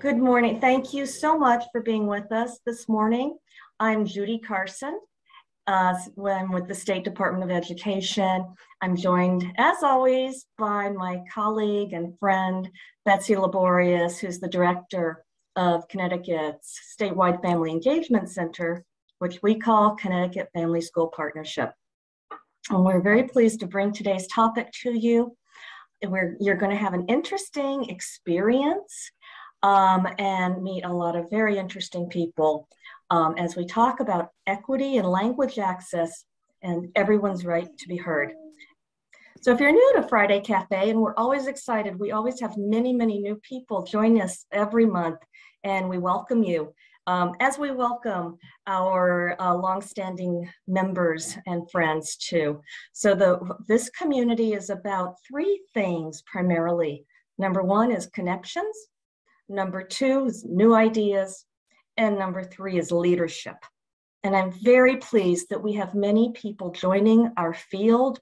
Good morning. Thank you so much for being with us this morning. I'm Judy Carson. I'm with the State Department of Education. I'm joined, as always, by my colleague and friend, Betsy Laborious, who's the director of Connecticut's statewide Family Engagement Center, which we call Connecticut Family School Partnership. And we're very pleased to bring today's topic to you. You're going to have an interesting experience and meet a lot of very interesting people as we talk about equity and language access and everyone's right to be heard. So if you're new to Friday Cafe, and we're always excited, we always have many new people join us every month, and we welcome you. As we welcome our longstanding members and friends too. So this community is about three things primarily. Number one is connections. Number two is new ideas. And number three is leadership. And I'm very pleased that we have many people joining our field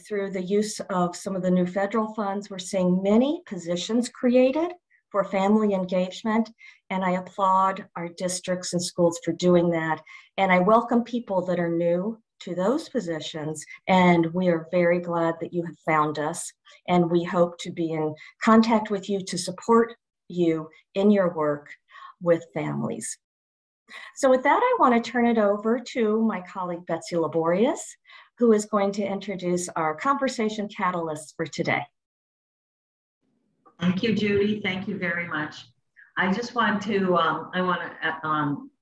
through the use of some of the new federal funds. We're seeing many positions created for family engagement, and I applaud our districts and schools for doing that. And I welcome people that are new to those positions, and we are very glad that you have found us, and we hope to be in contact with you to support you in your work with families. So with that, I want to turn it over to my colleague, Betsy Laborious, who is going to introduce our conversation catalysts for today. Thank you, Judy. Thank you very much. I just want to,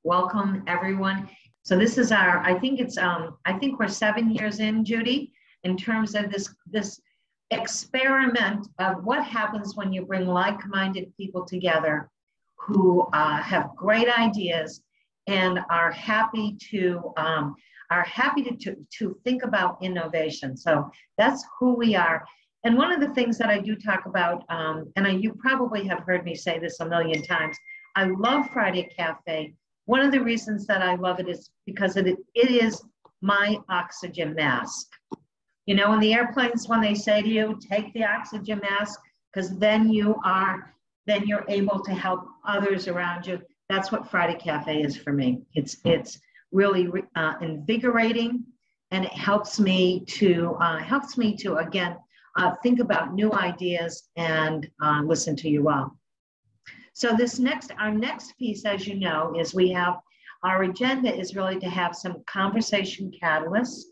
welcome everyone. So this is our, I think we're 7 years in, Judy, in terms of this experiment of what happens when you bring like-minded people together who have great ideas and are happy to think about innovation. So that's who we are. And one of the things that I do talk about, you probably have heard me say this a million times, I love Friday Cafe. One of the reasons that I love it is because it is my oxygen mask. You know, in the airplanes, when they say to you, take the oxygen mask, because then you're able to help others around you. That's what Friday Cafe is for me. It's really invigorating, and it helps me to again, think about new ideas and listen to you all. So our next piece, as you know, is our agenda is really to have some conversation catalysts.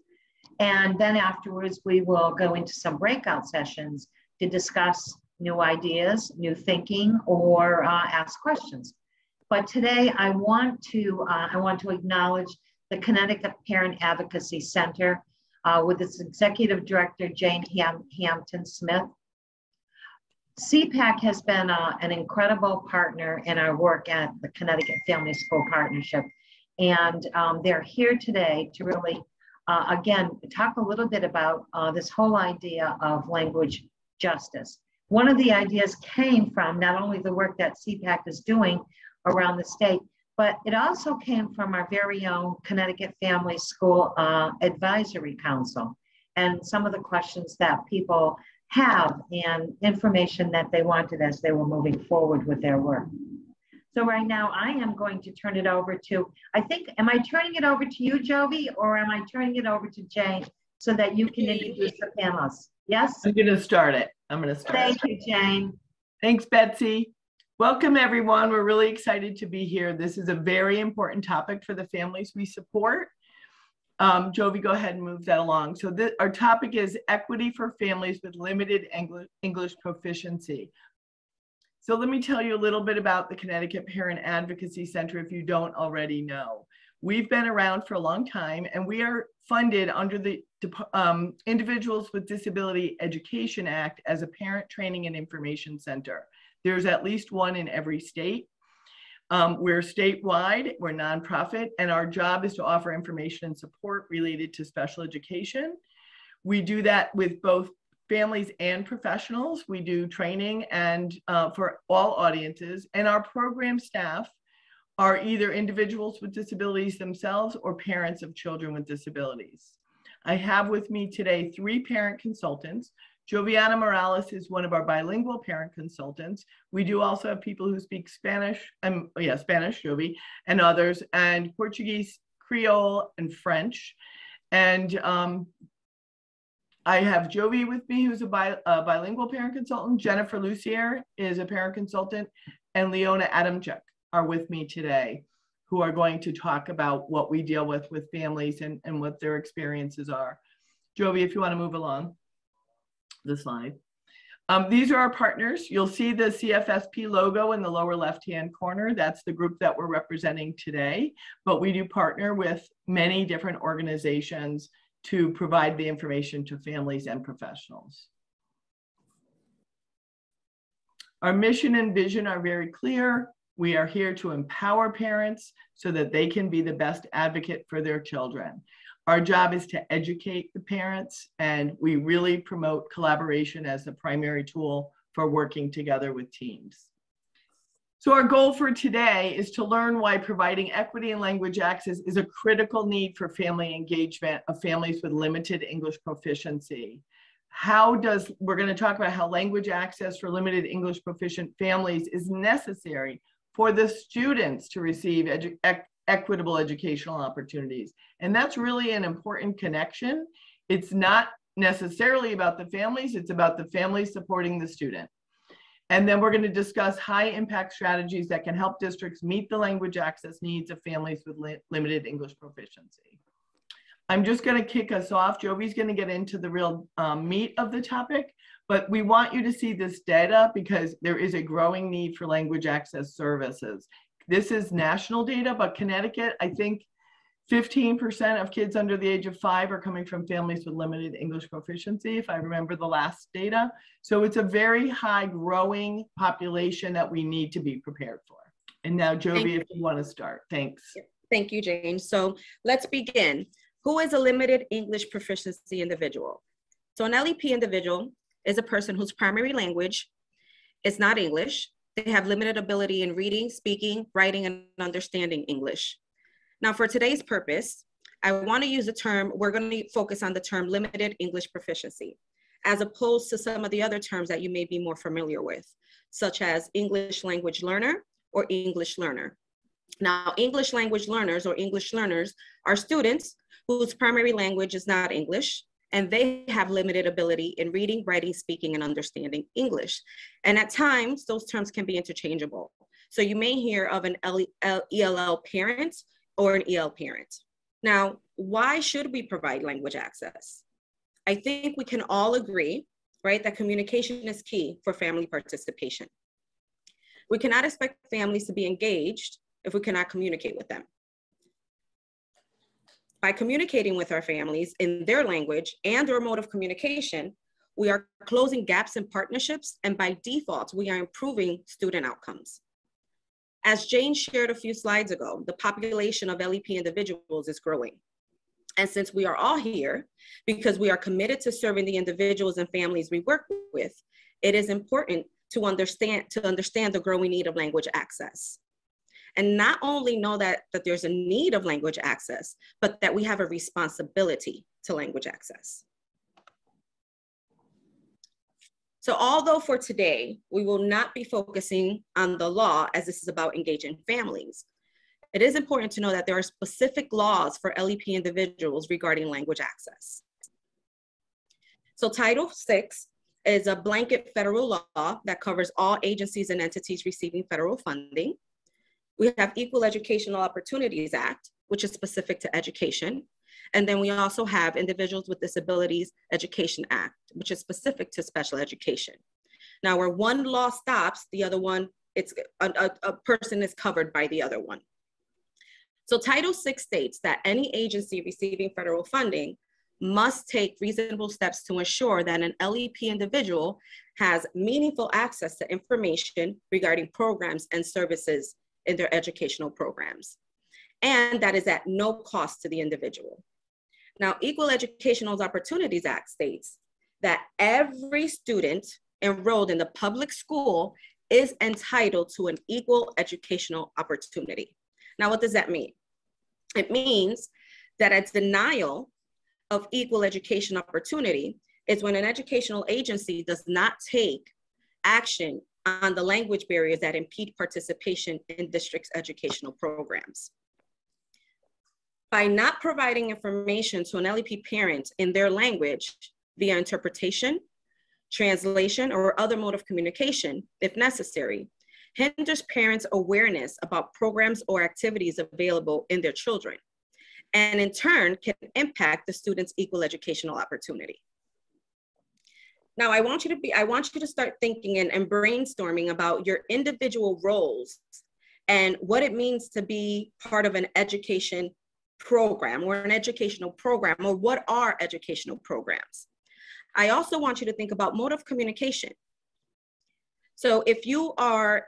And then afterwards, we will go into some breakout sessions to discuss new ideas, new thinking, or ask questions. But today, I want to acknowledge the Connecticut Parent Advocacy Center with its executive director, Jane Hampton-Smith. CPAC has been an incredible partner in our work at the Connecticut Family School Partnership. And they're here today to really, again, talk a little bit about this whole idea of language justice. One of the ideas came from not only the work that CPAC is doing around the state, but it also came from our very own Connecticut Family School Advisory Council and some of the questions that people have and information that they wanted as they were moving forward with their work. So right now I am going to turn it over to, am I turning it over to you, Jovi, or am I turning it over to Jane so that you can introduce the panelists? Yes? I'm going to start it. Thank you, Jane. Thanks, Betsy. Welcome, everyone. We're really excited to be here. This is a very important topic for the families we support. Jovi, go ahead and move that along. So our topic is equity for families with limited English proficiency. So let me tell you a little bit about the Connecticut Parent Advocacy Center if you don't already know. We've been around for a long time, and we are funded under the Individuals with Disability Education Act as a parent training and information center. There's at least one in every state. We're statewide, we're nonprofit, and our job is to offer information and support related to special education. We do that with both families and professionals. We do training and for all audiences, and our program staff are either individuals with disabilities themselves or parents of children with disabilities. I have with me today 3 parent consultants, Joviana Morales is one of our bilingual parent consultants. We do also have people who speak Spanish, Spanish, Jovi, and others, and Portuguese, Creole, and French. And I have Jovi with me, who's a bilingual parent consultant. Jennifer Lucier is a parent consultant, and Leona Adamchuk are with me today, who are going to talk about what we deal with families and what their experiences are. Jovi, if you want to move along the slide. These are our partners. You'll see the CFSP logo in the lower left-hand corner. That's the group that we're representing today, but we do partner with many different organizations to provide the information to families and professionals. Our mission and vision are very clear. We are here to empower parents so that they can be the best advocate for their children. Our job is to educate the parents, and we really promote collaboration as the primary tool for working together with teams. So our goal for today is to learn why providing equity and language access is a critical need for family engagement of families with limited English proficiency. We're going to talk about how language access for limited English proficient families is necessary for the students to receive equitable educational opportunities. And that's really an important connection. It's not necessarily about the families, it's about the families supporting the student. And then we're going to discuss high impact strategies that can help districts meet the language access needs of families with limited English proficiency. I'm just going to kick us off. Jovi's going to get into the real meat of the topic, but we want you to see this data because there is a growing need for language access services. This is national data, but Connecticut, I think 15% of kids under the age of 5 are coming from families with limited English proficiency, if I remember the last data. So it's a very high growing population that we need to be prepared for. And now, Jovi, if you want to start, thanks. Thank you, Jane. So let's begin. Who is a limited English proficiency individual? So an LEP individual is a person whose primary language is not English. They have limited ability in reading, speaking, writing, and understanding English. Now, for today's purpose, I want to use the term, we're going to focus on the term limited English proficiency, as opposed to some of the other terms that you may be more familiar with, such as English language learner or English learner. Now, English language learners or English learners are students whose primary language is not English, and they have limited ability in reading, writing, speaking, and understanding English. And at times, those terms can be interchangeable. So you may hear of an ELL parent or an EL parent. Now, why should we provide language access? I think we can all agree, right, that communication is key for family participation. We cannot expect families to be engaged if we cannot communicate with them. By communicating with our families in their language and their mode of communication, we are closing gaps in partnerships, and by default, we are improving student outcomes. As Jane shared a few slides ago, the population of LEP individuals is growing. And since we are all here, because we are committed to serving the individuals and families we work with, it is important to understand the growing need of language access. And not only know that there's a need of language access, but that we have a responsibility to language access. So although for today, we will not be focusing on the law as this is about engaging families, it is important to know that there are specific laws for LEP individuals regarding language access. So Title VI is a blanket federal law that covers all agencies and entities receiving federal funding. We have Equal Educational Opportunities Act, which is specific to education. And then we also have Individuals with Disabilities Education Act, which is specific to special education. Now, where one law stops, the other one, a person is covered by the other one. So Title VI states that any agency receiving federal funding must take reasonable steps to ensure that an LEP individual has meaningful access to information regarding programs and services in their educational programs. And that is at no cost to the individual. Now, Equal Educational Opportunities Act states that every student enrolled in the public school is entitled to an equal educational opportunity. Now, what does that mean? It means that a denial of equal education opportunity is when an educational agency does not take action on the language barriers that impede participation in district's educational programs. By not providing information to an LEP parent in their language via interpretation, translation, or other mode of communication, if necessary, hinders parents' awareness about programs or activities available in their children, and in turn can impact the student's equal educational opportunity. Now, I want you to start thinking and brainstorming about your individual roles and what it means to be part of an education program or an educational program, or what are educational programs. I also want you to think about mode of communication. So if you are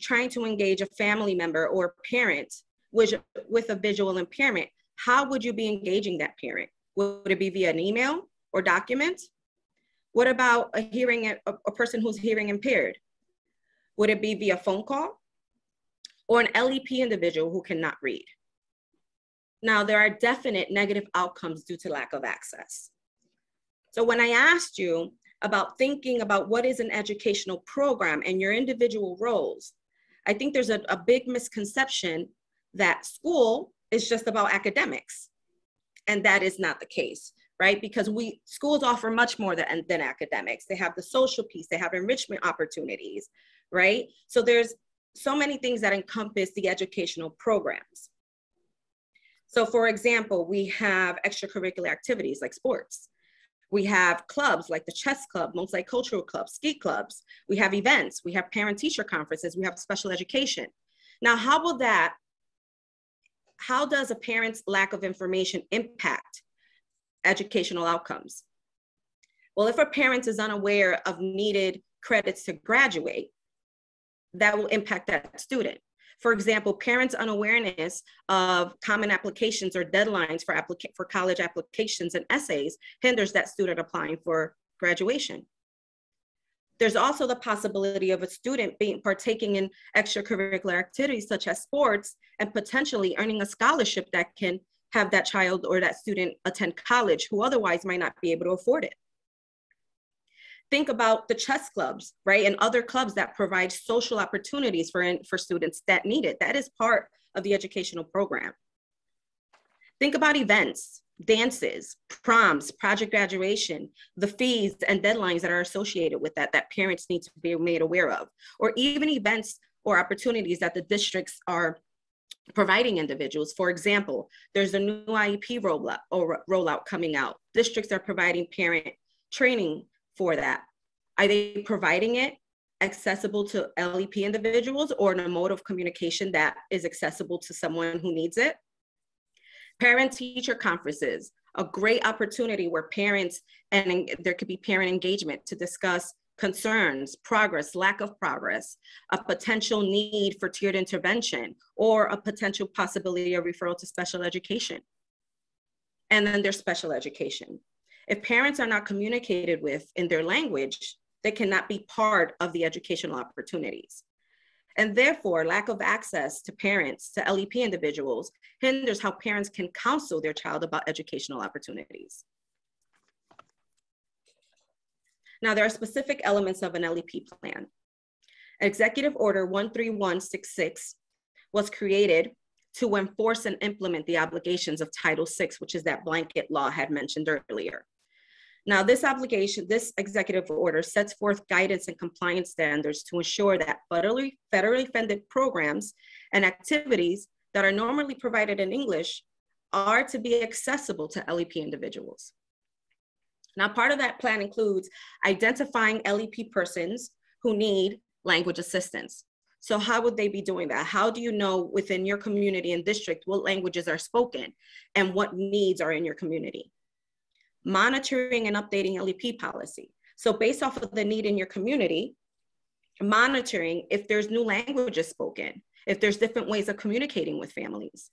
trying to engage a family member or parent with a visual impairment, how would you be engaging that parent? Would it be via an email or document? What about a person who's hearing impaired? Would it be via phone call or an LEP individual who cannot read? Now, there are definite negative outcomes due to lack of access. So when I asked you about thinking about what is an educational program and your individual roles, I think there's a big misconception that school is just about academics. And that is not the case, right? Because schools offer much more than academics. They have the social piece, they have enrichment opportunities, right? So there's so many things that encompass the educational programs. So for example, we have extracurricular activities like sports. We have clubs like the chess club, multicultural clubs, ski clubs. We have events, we have parent-teacher conferences, we have special education. Now, how does a parent's lack of information impact educational outcomes? Well, if a parent is unaware of needed credits to graduate, that will impact that student. For example, parents' unawareness of common applications or deadlines for college applications and essays hinders that student applying for graduation. There's also the possibility of a student partaking in extracurricular activities such as sports and potentially earning a scholarship that can have that child or that student attend college who otherwise might not be able to afford it. Think about the chess clubs, right? And other clubs that provide social opportunities for students that need it. That is part of the educational program. Think about events, dances, proms, project graduation, the fees and deadlines that are associated with that parents need to be made aware of, or even events or opportunities that the districts are providing individuals. For example, there's a new IEP rollout coming out. Districts are providing parent training for that. Are they providing it accessible to LEP individuals or in a mode of communication that is accessible to someone who needs it? Parent-teacher conferences, a great opportunity where parents, and there could be parent engagement to discuss concerns, progress, lack of progress, a potential need for tiered intervention, or a potential possibility of referral to special education. And then there's special education. If parents are not communicated with in their language, they cannot be part of the educational opportunities. And therefore, lack of access to parents, to LEP individuals, hinders how parents can counsel their child about educational opportunities. Now, there are specific elements of an LEP plan. Executive Order 13166 was created to enforce and implement the obligations of Title VI, which is that blanket law I had mentioned earlier. Now, this executive order sets forth guidance and compliance standards to ensure that federally funded programs and activities that are normally provided in English are to be accessible to LEP individuals. Now, part of that plan includes identifying LEP persons who need language assistance. So how would they be doing that? How do you know within your community and district what languages are spoken and what needs are in your community? Monitoring and updating LEP policy. So based off of the need in your community, monitoring if there's new languages spoken, if there's different ways of communicating with families.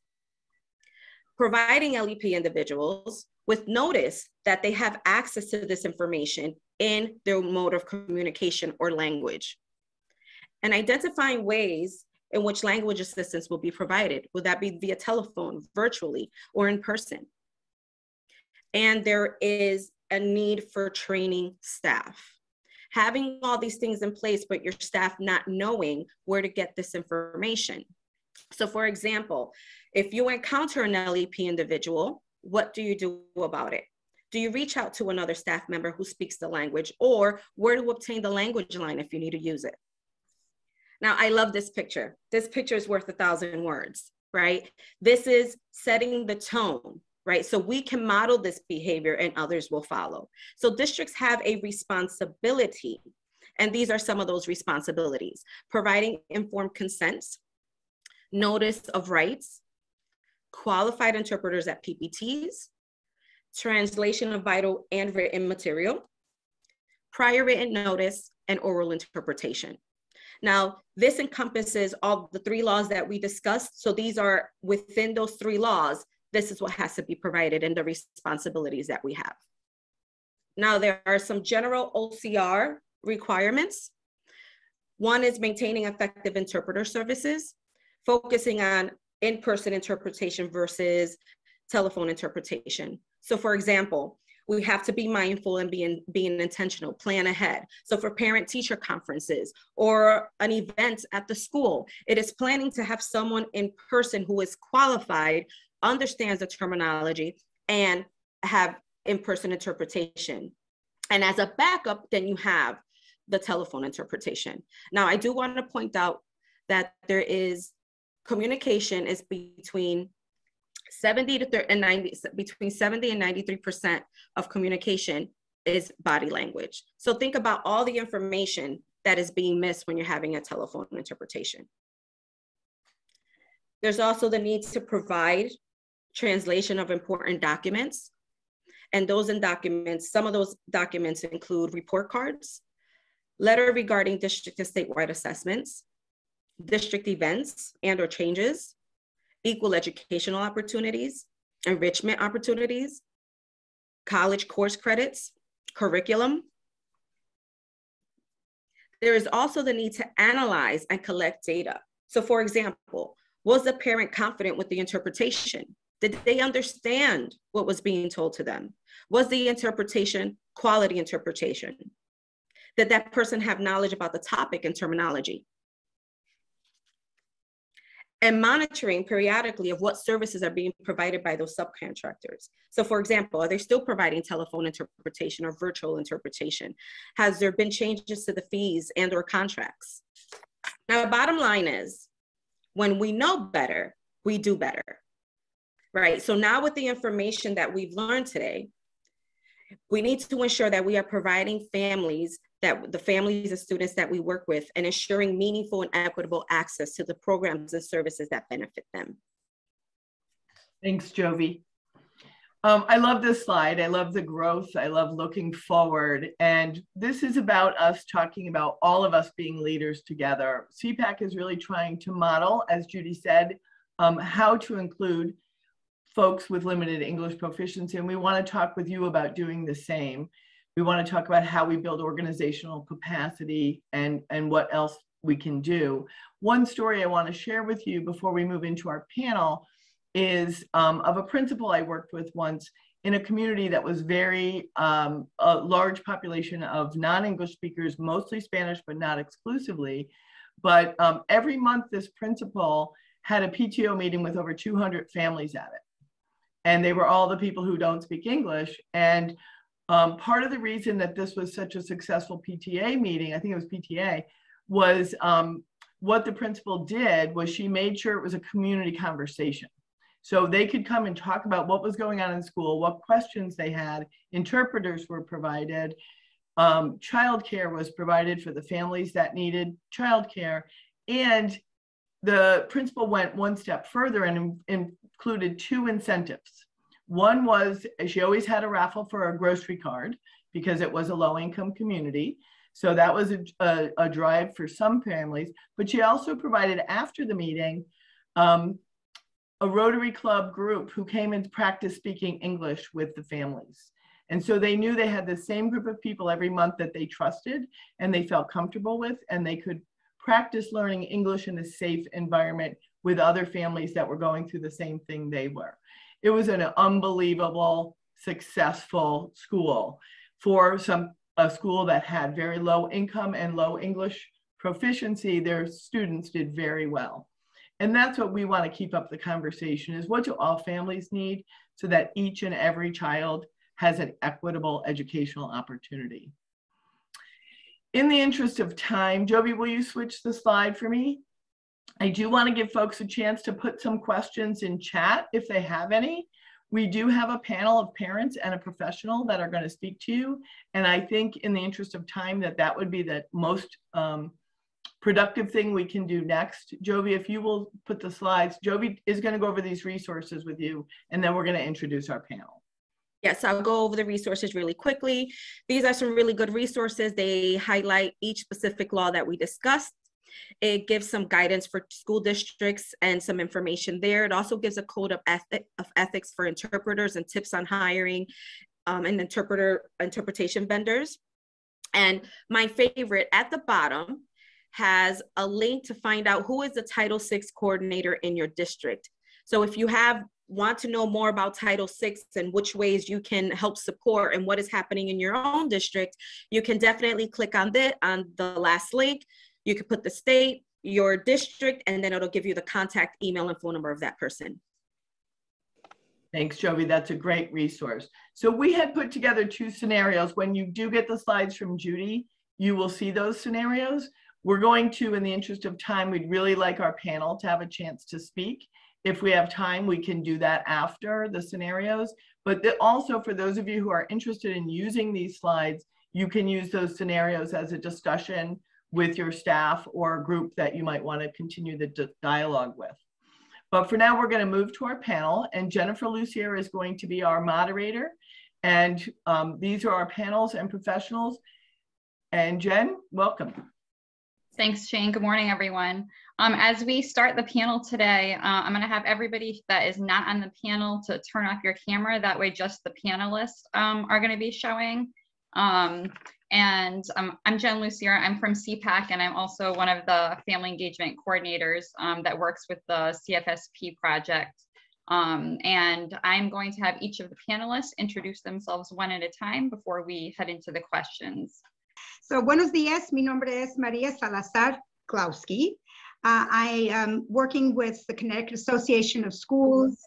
Providing LEP individuals with notice that they have access to this information in their mode of communication or language. And identifying ways in which language assistance will be provided. Would that be via telephone, virtually, or in person? And there is a need for training staff. Having all these things in place, but your staff not knowing where to get this information. So for example, if you encounter an LEP individual, what do you do about it? Do you reach out to another staff member who speaks the language, or where to obtain the language line if you need to use it? Now, I love this picture. This picture is worth 1,000 words, right? This is setting the tone, right? So we can model this behavior and others will follow. So districts have a responsibility, and these are some of those responsibilities: providing informed consents, notice of rights, qualified interpreters at PPTs, translation of vital and written material, prior written notice, and oral interpretation. Now, this encompasses all the 3 laws that we discussed. So these are within those 3 laws. This is what has to be provided and the responsibilities that we have. Now, there are some general OCR requirements. One is maintaining effective interpreter services, focusing on in-person interpretation versus telephone interpretation. So for example, we have to be mindful and being intentional, plan ahead. So for parent-teacher conferences or an event at the school, it is planning to have someone in person who is qualified, understands the terminology, and have in-person interpretation. And as a backup, then you have the telephone interpretation. Now, I do want to point out that there is communication is between 70 and 93% of communication is body language. So think about all the information that is being missed when you're having a telephone interpretation. There's also the need to provide translation of important documents. And those documents, some of those documents include report cards, letter regarding district and statewide assessments, district events and/or changes, equal educational opportunities, enrichment opportunities, college course credits, curriculum. There is also the need to analyze and collect data. So for example, was the parent confident with the interpretation? Did they understand what was being told to them? Was the interpretation quality interpretation? Did that person have knowledge about the topic and terminology? And monitoring periodically of what services are being provided by those subcontractors. So for example, are they still providing telephone interpretation or virtual interpretation? Has there been changes to the fees and/or contracts? Now, the bottom line is, when we know better, we do better, right? So now with the information that we've learned today, we need to ensure that we are providing families, that the families and students that we work with, and ensuring meaningful and equitable access to the programs and services that benefit them. Thanks, Jovi. I love this slide. I love the growth. I love looking forward. And this is about us talking about all of us being leaders together. CPAC is really trying to model, as Judy said, how to include folks with limited English proficiency. And we want to talk with you about doing the same. We want to talk about how we build organizational capacity and what else we can do. One story I want to share with you before we move into our panel is of a principal I worked with once in a community that was very, a large population of non-English speakers, mostly Spanish, but not exclusively. But every month, this principal had a PTO meeting with over 200 families at it. And they were all the people who don't speak English. And part of the reason that this was such a successful PTA meeting, I think it was PTA, was what the principal did was she made sure it was a community conversation. So they could come and talk about what was going on in school, what questions they had, interpreters were provided, childcare was provided for the families that needed childcare. And the principal went one step further and included 2 incentives. One was, she always had a raffle for a grocery card because it was a low-income community. So that was a drive for some families. But she also provided, after the meeting, a Rotary Club group who came and practiced speaking English with the families. And so they knew they had the same group of people every month that they trusted and they felt comfortable with, and they could practice learning English in a safe environment with other families that were going through the same thing they were. It was an unbelievable successful school. For a school that had very low income and low English proficiency, their students did very well. And that's what we want to keep up the conversation, is what do all families need so that each and every child has an equitable educational opportunity. In the interest of time, Jovi, will you switch the slide for me? I do want to give folks a chance to put some questions in chat if they have any. We do have a panel of parents and a professional that are going to speak to you. And I think in the interest of time that would be the most productive thing we can do next. Jovi, if you will put the slides, Jovi is going to go over these resources with you, and then we're going to introduce our panel. Yes, I'll go over the resources really quickly. These are some really good resources. They highlight each specific law that we discussed. It gives some guidance for school districts and some information there. It also gives a code of ethics for interpreters and tips on hiring and interpretation vendors. And my favorite, at the bottom, has a link to find out who is the Title VI coordinator in your district. So if you want to know more about Title VI and which ways you can help support and what is happening in your own district, you can definitely click on the last link. You can put the state, your district, and then it'll give you the contact email and phone number of that person. Thanks, Jovi. That's a great resource. So we had put together 2 scenarios. When you do get the slides from Judy, you will see those scenarios. We're going to, in the interest of time, we'd really like our panel to have a chance to speak. If we have time, we can do that after the scenarios. But also for those of you who are interested in using these slides, you can use those scenarios as a discussion with your staff or a group that you might want to continue the dialogue with. But for now, we're going to move to our panel, and Jennifer Lucier is going to be our moderator. And these are our panels and professionals. And Jen, welcome. Thanks, Shane. Good morning, everyone. As we start the panel today, I'm going to have everybody that is not on the panel to turn off your camera. That way, just the panelists are going to be showing. I'm Jen Lucier. I'm from CPAC, and I'm also one of the family engagement coordinators that works with the CFSP project. And I'm going to have each of the panelists introduce themselves one at a time before we head into the questions. So, buenos días. Mi nombre es Maria Salazar Klauski. I am working with the Connecticut Association of Schools,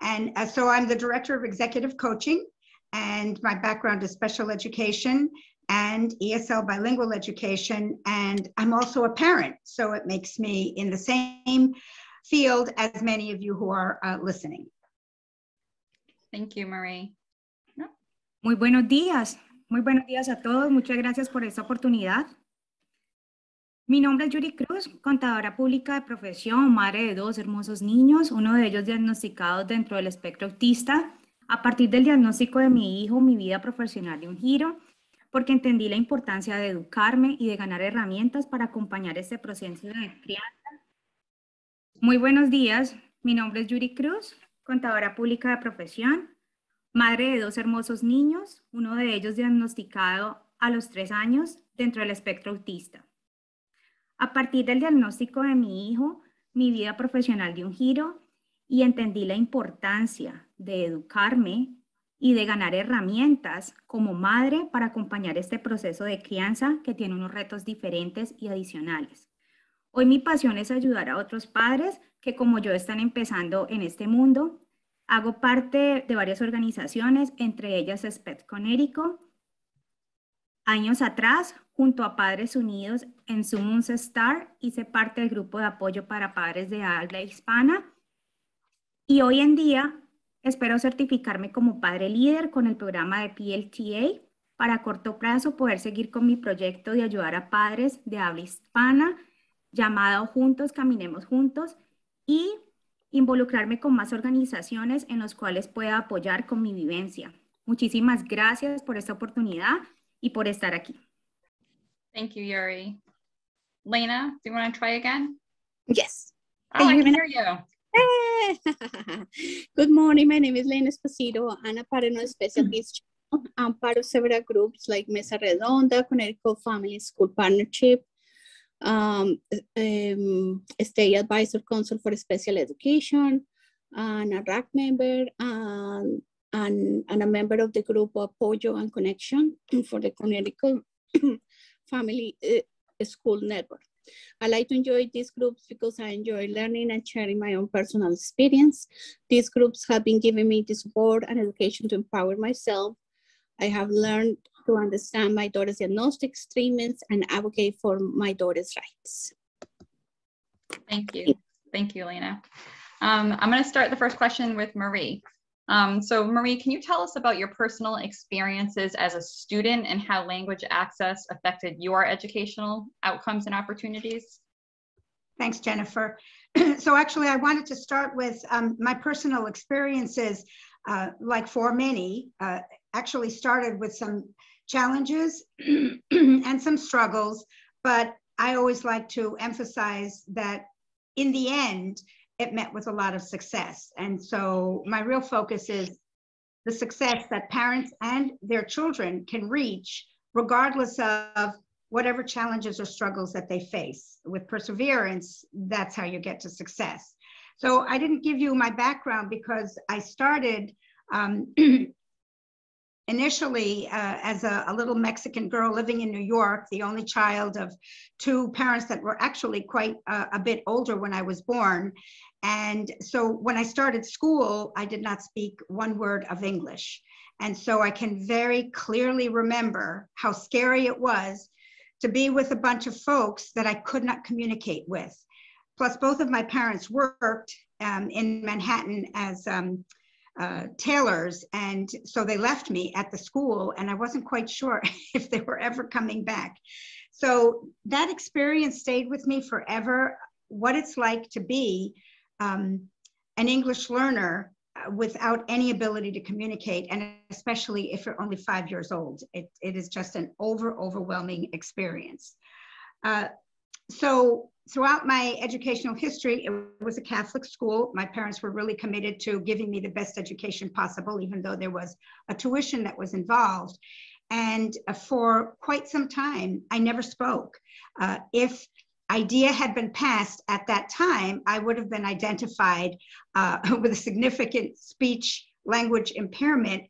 and so I'm the Director of Executive Coaching, and my background is special education and ESL bilingual education, and I'm also a parent, so it makes me in the same field as many of you who are listening. Thank you, Marie. No. Muy buenos días. Muy buenos días a todos. Muchas gracias por esta oportunidad. Mi nombre es Yuri Cruz, contadora pública de profesión, madre de 2 hermosos niños, uno de ellos diagnosticado dentro del espectro autista. A partir del diagnóstico de mi hijo, mi vida profesional dio un giro, porque entendí la importancia de educarme y de ganar herramientas para acompañar este proceso de crianza. Muy buenos días. Mi nombre es Yuri Cruz, contadora pública de profesión, madre de 2 hermosos niños, uno de ellos diagnosticado a los 3 años dentro del espectro autista. A partir del diagnóstico de mi hijo, mi vida profesional dio un giro y entendí la importancia de educarme y de ganar herramientas como madre para acompañar este proceso de crianza que tiene unos retos diferentes y adicionales. Hoy mi pasión es ayudar a otros padres que como yo están empezando en este mundo. Hago parte de varias organizaciones, entre ellas SPED Connecticut. Años atrás, junto a Padres Unidos en Summons Star, hice parte del grupo de apoyo para padres de habla hispana. Y hoy en día espero certificarme como padre líder con el programa de PLTA para a corto plazo poder seguir con mi proyecto de ayudar a padres de habla hispana llamado Juntos Caminemos Juntos y involucrarme con más organizaciones en las cuales pueda apoyar con mi vivencia. Muchísimas gracias por esta oportunidad y por estar aquí. Thank you, Yuri. Lena, do you want to try again? Yes. Oh, I can hear you. Good morning. My name is Lena Esposito. I'm a part of a special needs channel. I'm part of several groups like Mesa Redonda, Connecticut Family School Partnership, State Advisor Council for Special Education, and a RAC member, and and a member of the group Apoyo and Connection for the Connecticut Family School Network. I like to enjoy these groups because I enjoy learning and sharing my own personal experience. These groups have been giving me the support and education to empower myself. I have learned to understand my daughter's diagnostic extremes and advocate for my daughter's rights. Thank you. Thank you, Elena. I'm going to start the first question with Marie. So Marie, can you tell us about your personal experiences as a student and how language access affected your educational outcomes and opportunities? Thanks, Jennifer. So actually, I wanted to start with my personal experiences, like for many, actually started with some challenges and some struggles, but I always like to emphasize that in the end, it met with a lot of success. And so my real focus is the success that parents and their children can reach regardless of whatever challenges or struggles that they face. With perseverance, that's how you get to success. So I didn't give you my background because I started initially as a little Mexican girl living in New York, the only child of two parents that were actually quite a bit older when I was born. And so when I started school, I did not speak one word of English. And so I can very clearly remember how scary it was to be with a bunch of folks that I could not communicate with. Plus, both of my parents worked in Manhattan as tailors, and so they left me at the school, and I wasn't quite sure if they were ever coming back. So that experience stayed with me forever, what it's like to be an English learner without any ability to communicate, and especially if you're only 5 years old. It is just an overwhelming experience. So throughout my educational history, it was a Catholic school. My parents were really committed to giving me the best education possible, even though there was a tuition that was involved. And for quite some time, I never spoke. If IDEA had been passed at that time, I would have been identified with a significant speech language impairment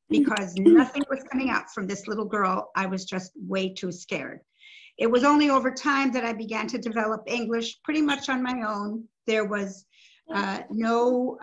because nothing was coming out from this little girl. I was just way too scared. It was only over time that I began to develop English pretty much on my own. There was no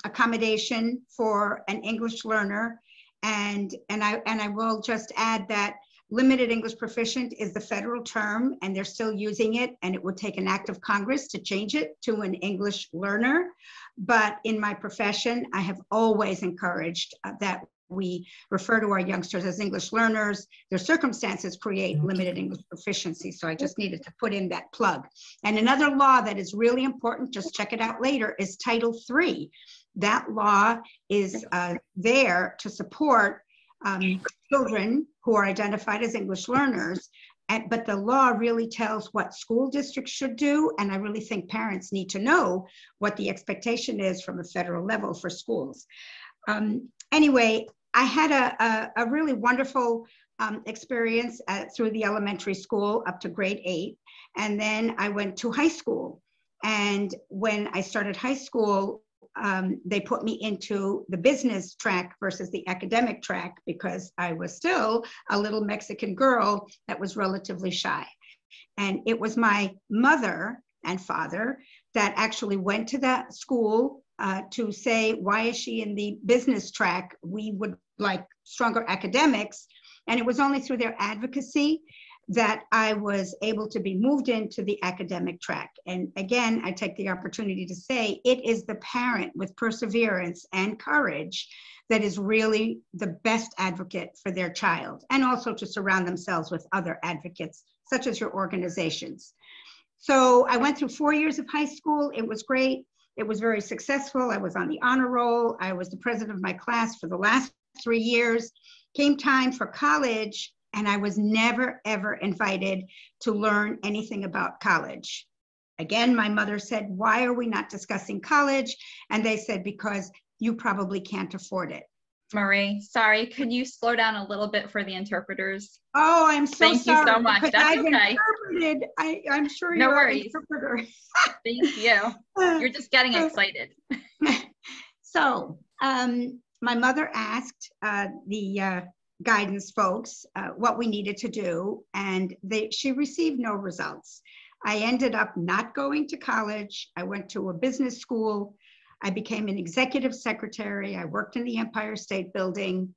accommodation for an English learner. And I will just add that limited English proficient is the federal term, and they're still using it, and it would take an act of Congress to change it to an English learner. But in my profession, I have always encouraged that we refer to our youngsters as English learners. Their circumstances create limited English proficiency. So I just needed to put in that plug. And another law that is really important, just check it out later, is Title III. That law is there to support children who are identified as English learners. But the law really tells what school districts should do. And I really think parents need to know what the expectation is from a federal level for schools. Anyway, I had a really wonderful experience through the elementary school up to grade 8. And then I went to high school. And when I started high school, they put me into the business track versus the academic track because I was still a little Mexican girl that was relatively shy. And it was my mother and father that actually went to that school to say, why is she in the business track? We would like stronger academics. And it was only through their advocacy that I was able to be moved into the academic track. And again, I take the opportunity to say it is the parent with perseverance and courage that is really the best advocate for their child, and also to surround themselves with other advocates, such as your organizations. So I went through 4 years of high school. It was great. It was very successful. I was on the honor roll. I was the president of my class for the last 3 years. Came time for college, and I was never, ever invited to learn anything about college. Again, my mother said, why are we not discussing college? And they said, because you probably can't afford it. Marie, sorry, could you slow down a little bit for the interpreters? Oh, I'm so sorry. Thank you so much. That's I've okay. Interpreted. I'm sure no you're worries. an interpreter. Thank you. You're just getting excited. So my mother asked the guidance folks what we needed to do, and she received no results. I ended up not going to college. I went to a business school. I became an executive secretary. I worked in the Empire State Building,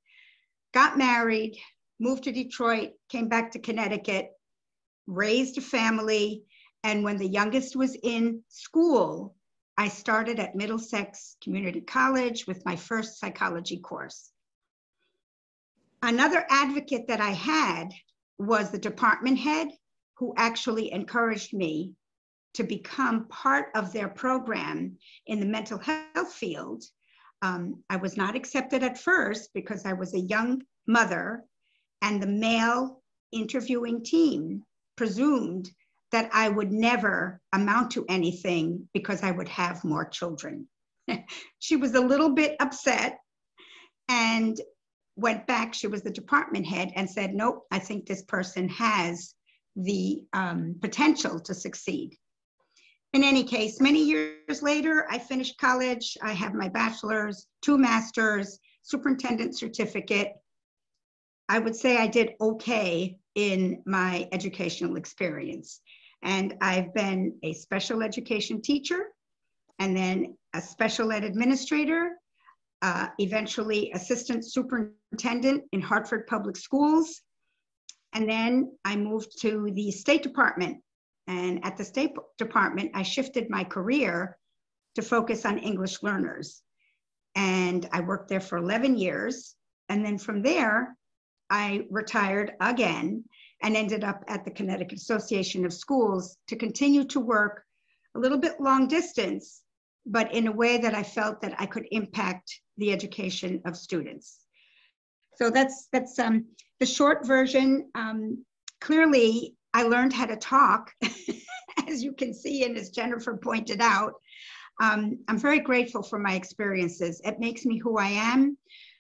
got married, moved to Detroit, came back to Connecticut, raised a family. And when the youngest was in school, I started at Middlesex Community College with my first psychology course. Another advocate that I had was the department head, who actually encouraged me to become part of their program in the mental health field. I was not accepted at first because I was a young mother, and the male interviewing team presumed that I would never amount to anything because I would have more children. She was a little bit upset and went back. She was the department head and said, nope, I think this person has the potential to succeed. In any case, many years later, I finished college. I have my bachelor's, 2 masters, superintendent certificate. I would say I did okay in my educational experience. And I've been a special education teacher, and then a special ed administrator, eventually assistant superintendent in Hartford Public Schools. And then I moved to the State Department. And at the State Department, I shifted my career to focus on English learners. And I worked there for 11 years. And then from there, I retired again and ended up at the Connecticut Association of Schools to continue to work a little bit long distance, but in a way that I felt that I could impact the education of students. So that's the short version. Clearly, I learned how to talk, as you can see, and as Jennifer pointed out. I'm very grateful for my experiences. It makes me who I am.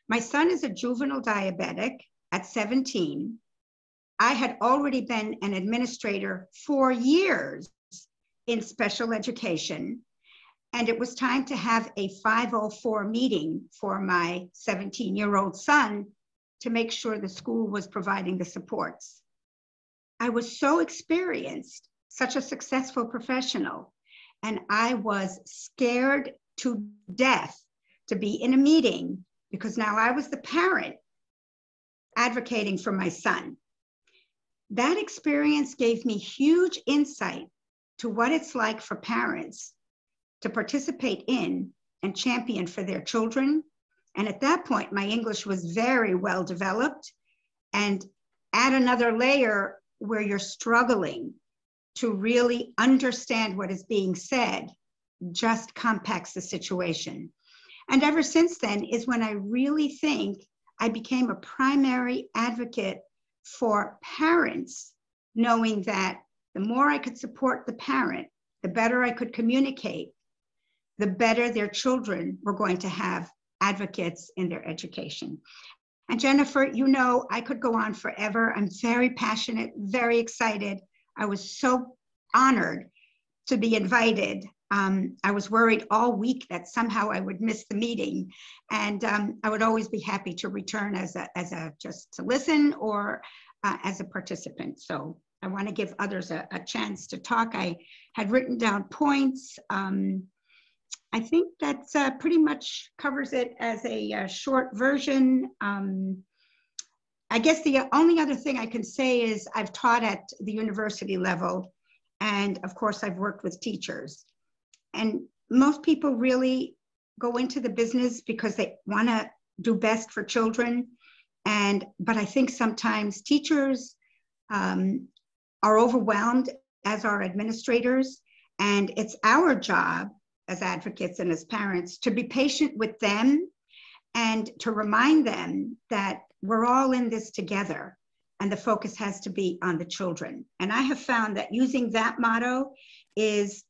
My son is a juvenile diabetic at 17. I had already been an administrator for years in special education, and it was time to have a 504 meeting for my 17-year-old son to make sure the school was providing the supports. I was so experienced, such a successful professional, and I was scared to death to be in a meeting because now I was the parent advocating for my son. That experience gave me huge insight to what it's like for parents to participate in and champion for their children. And at that point, my English was very well developed. And add another layer where you're struggling to really understand what is being said, just compacts the situation. And ever since then is when I really think I became a primary advocate for parents, knowing that the more I could support the parent, the better I could communicate, the better their children were going to have advocates in their education. And Jennifer, you know, I could go on forever. I'm very passionate, very excited. I was so honored to be invited. I was worried all week that somehow I would miss the meeting, and I would always be happy to return as a just to listen or as a participant. So I want to give others a chance to talk. I had written down points. I think that pretty much covers it as a short version. I guess the only other thing I can say is I've taught at the university level, and of course I've worked with teachers. And most people really go into the business because they want to do best for children. But I think sometimes teachers are overwhelmed, as are administrators. And it's our job as advocates and as parents to be patient with them and to remind them that we're all in this together and the focus has to be on the children. And I have found that using that motto is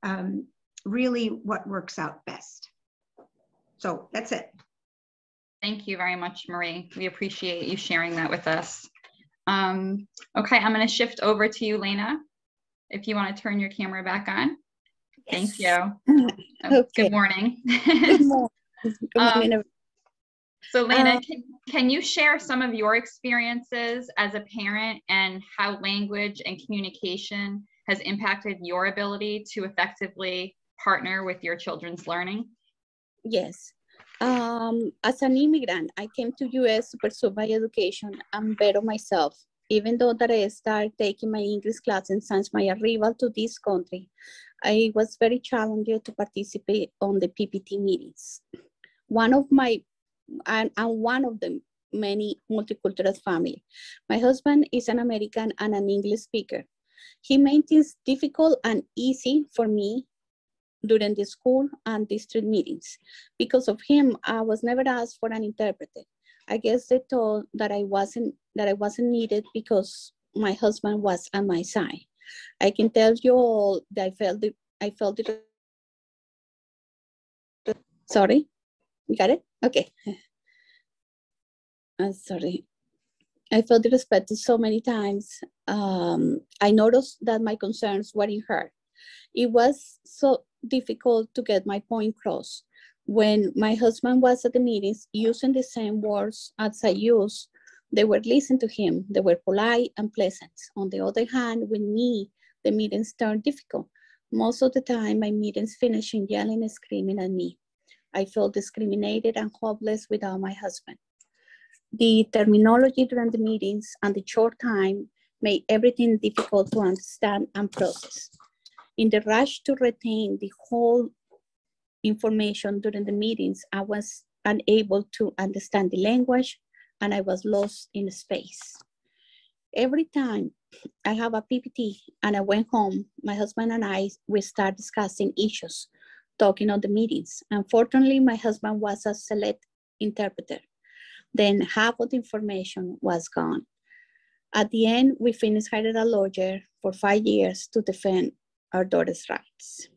really what works out best. So that's it. Thank you very much, Marie. We appreciate you sharing that with us. Okay, I'm going to shift over to you, Lena, if you want to turn your camera back on. Yes. Thank you. Okay. Good morning. Good morning. Good morning. So Lena, can you share some of your experiences as a parent and how language and communication has impacted your ability to effectively partner with your children's learning? Yes. As an immigrant, I came to US to pursue my education and better myself. Even though that I started taking my English classes since my arrival to this country, I was very challenged to participate on the PPT meetings. One of the many multicultural family. My husband is an American and an English speaker. He made things difficult and easy for me during the school and district meetings. Because of him, I was never asked for an interpreter. I guess they thought that I wasn't needed because my husband was on my side. I can tell you all that I felt it. Sorry, you got it? Okay. Sorry. I felt disrespected so many times. I noticed that my concerns weren't heard. It was so difficult to get my point across. When my husband was at the meetings using the same words as I use, they were listening to him. They were polite and pleasant. On the other hand, with me, the meetings turned difficult. Most of the time, my meetings finished in yelling and screaming at me. I felt discriminated and hopeless without my husband. The terminology during the meetings and the short time made everything difficult to understand and process. In the rush to retain the whole information during the meetings, I was unable to understand the language and I was lost in space. Every time I have a PPT and I went home, my husband and I, we start discussing issues, talking on the meetings. Unfortunately, my husband was a select interpreter. Then half of the information was gone. At the end, we finished hiring a lawyer for 5 years to defend our daughter's rights.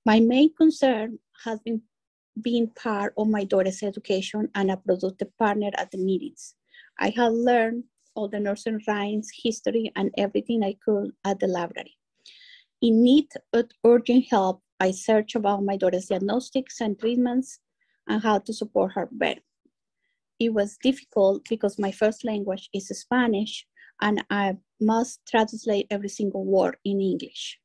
My main concern has been being part of my daughter's education and a productive partner at the meetings. I have learned all the nursery rhymes, history, and everything I could at the library. In need of urgent help, I searched about my daughter's diagnostics and treatments and how to support her better. It was difficult because my first language is Spanish and I must translate every single word in English.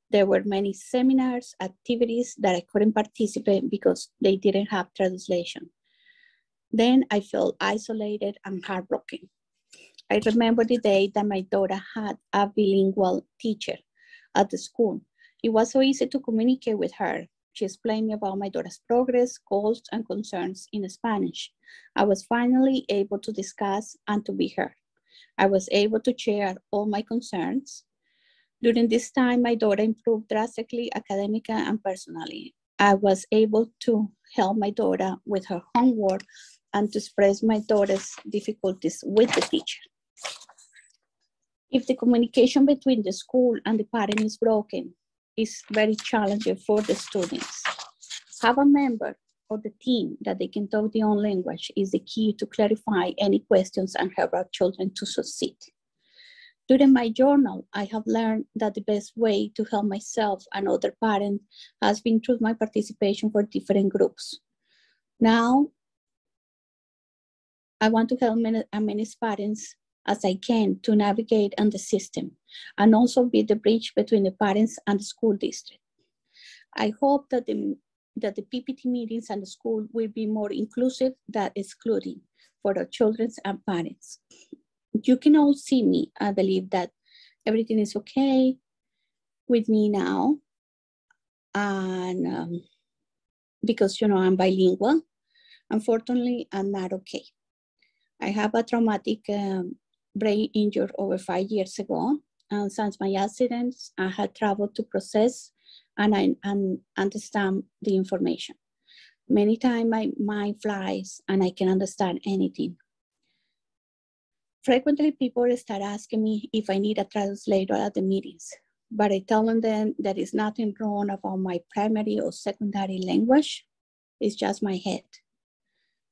There were many seminars, activities that I couldn't participate because they didn't have translation. Then I felt isolated and heartbroken. I remember the day that my daughter had a bilingual teacher at the school. It was so easy to communicate with her. She explained me about my daughter's progress, goals, and concerns in Spanish. I was finally able to discuss and to be heard. I was able to share all my concerns. During this time, my daughter improved drastically academically and personally. I was able to help my daughter with her homework and to express my daughter's difficulties with the teacher. If the communication between the school and the parent is broken, it's very challenging for the students. Have a member of the team that they can talk their own language is the key to clarify any questions and help our children to succeed. During my journal, I have learned that the best way to help myself and other parents has been through my participation for different groups. Now, I want to help as many parents as I can to navigate on the system and also be the bridge between the parents and the school district. I hope that the PPT meetings and the school will be more inclusive than excluding for our children and parents. You can all see me. I believe that everything is okay with me now. And because, you know, I'm bilingual, unfortunately, I'm not okay. I have a traumatic brain injury over 5 years ago. And since my accidents, I had traveled to process and I understand the information. Many times my mind flies and I can understand anything. Frequently, people start asking me if I need a translator at the meetings, but I tell them there is nothing wrong about my primary or secondary language. It's just my head.